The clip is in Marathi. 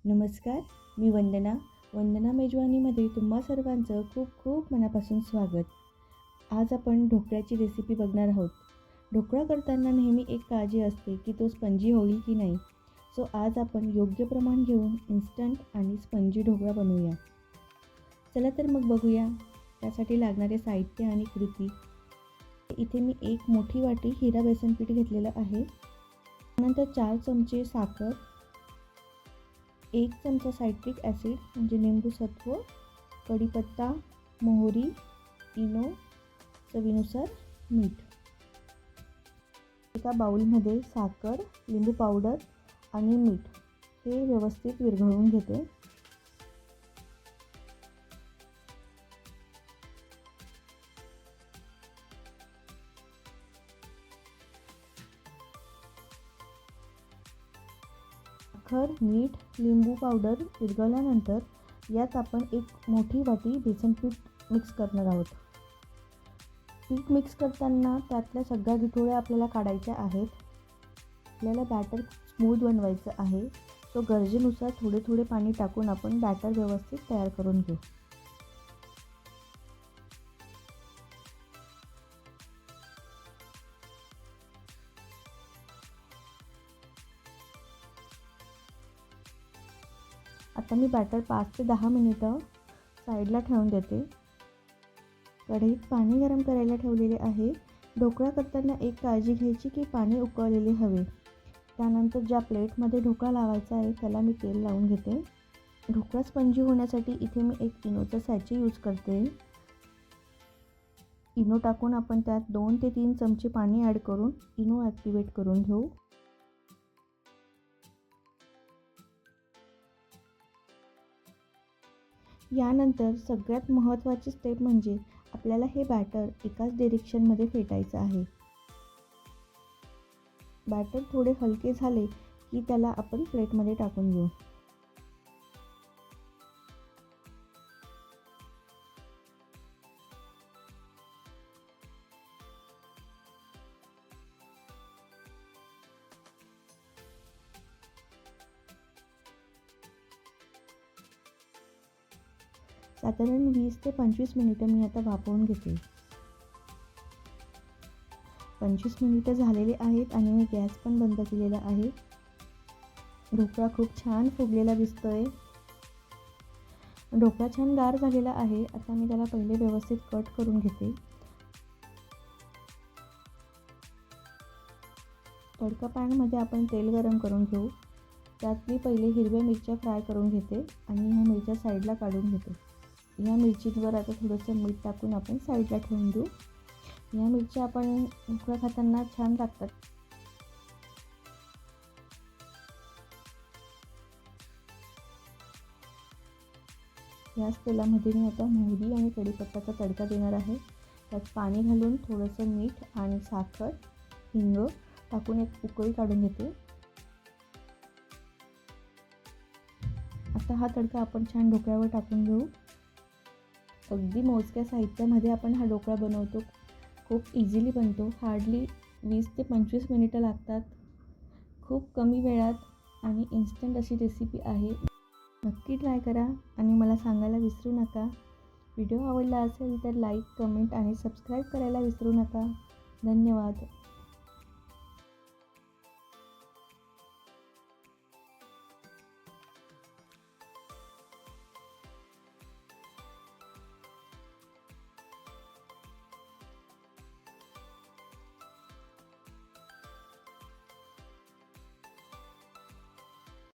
नमस्कार, मी वंदना मेजवानीमध्ये तुम्हा सर्वांचं खूप खूप मनापासून स्वागत. आज आपण ढोकळ्याची रेसिपी बघणार आहोत. ढोकळा करताना नेहमी एक काळजी असते की तो स्पंजी होईल की नाही. सो आज आपण योग्य प्रमाण घेऊन इन्स्टंट आणि स्पंजी ढोकळा बनवूया. चला तर मग बघूया. त्यासाठी लागणारे साहित्य आणि कृती. इथे मी एक मोठी वाटी हिरा बेसन पीठ घेतलेलं आहे. त्यानंतर 4 चमचे साखर, 1 चमचा सायट्रिक ॲसिड म्हणजे लिंबू सत्व, कढीपत्ता, मोहरी, इनो, चवीनुसार मीठ. एका बाउलमध्ये साखर, लिंबू पावडर आणि मीठ हे व्यवस्थित विरघळवून घेते. साखर, मीठ, लिंबू पावडर विरघळल्यानंतर यात आपण एक मोठी वाटी बेसन पीठ मिक्स करणार आहोत. पीठ मिक्स करताना त्यातल्या सगळ्या गुठळ्या आपल्याला काढायच्या आहेत. आपल्याला बॅटर स्मूथ बनवायचं आहे. सो गरजेनुसार थोडे थोडे पाणी टाकून आपण बॅटर व्यवस्थित तयार करून घेऊ. आता मी बॅटर 5 ते 10 मिनिटं साईडला ठेवून देते. कढईत पाणी गरम करायला ठेवलेले आहे. ढोकळा करताना एक काळजी घ्यायची की पाणी उकळलेले हवे. त्यानंतर ज्या प्लेटमध्ये ढोकळा लावायचा आहे त्याला मी तेल लावून घेते. ढोकळा स्पंजी होण्यासाठी इथे मी एक इनोचा सॅचे यूज करते. इनो टाकून आपण त्यात 2 ते 3 चमचे पाणी ॲड करून इनो ॲक्टिवेट करून घेऊ. यानंतर सगळ्यात महत्त्वाची स्टेप म्हणजे आपल्याला हे बॅटर एकाच डिरेक्शनमध्ये फेटायचं आहे. बॅटर थोडे हलके झाले की त्याला आपण प्लेटमध्ये टाकून घेऊ. साधारण 20 ते 25 मिनिटं मी आता वाफवून घेते. 25 मिनिटं झालेले आहेत आणि मी गॅस पण बंद केलेला आहे. ढोकळा खूप छान फुगलेला दिसतोय. ढोकळा छान गार झालेला आहे. आता मी त्याला पहिले व्यवस्थित कट करून घेते. तडका पॅनमध्ये आपण तेल गरम करून घेऊ. त्यात मी पहिले हिरव्या मिरच्या फ्राय करून घेते आणि ह्या मिरच्या साईडला काढून घेते. ह्या मिरचींवर आता थोडंसं मीठ टाकून आपण साईडला ठेवून देऊ. ह्या मिरच्या आपण ढोकळा खाताना छान लागतात. याच तेलामध्ये मी आता मोहरी आणि कढीपत्त्याचा तडका देणार आहे. त्यात पाणी घालून थोडंसं मीठ आणि साखर, हिंग टाकून एक उकळी काढून घेते. आता हा तडका आपण छान ढोकळ्यावर टाकून घेऊ. अगदी मोजक्या साहित्यामध्ये आपण हा ढोकळा बनवतो. खूप इझिली बनतो. हार्डली 20 ते 25 मिनिटं लागतात. खूप कमी वेळात आणि इन्स्टंट अशी रेसिपी आहे. नक्की ट्राय करा आणि मला सांगायला विसरू नका. व्हिडिओ आवडला असेल तर लाईक, कमेंट आणि सबस्क्राईब करायला विसरू नका. धन्यवाद.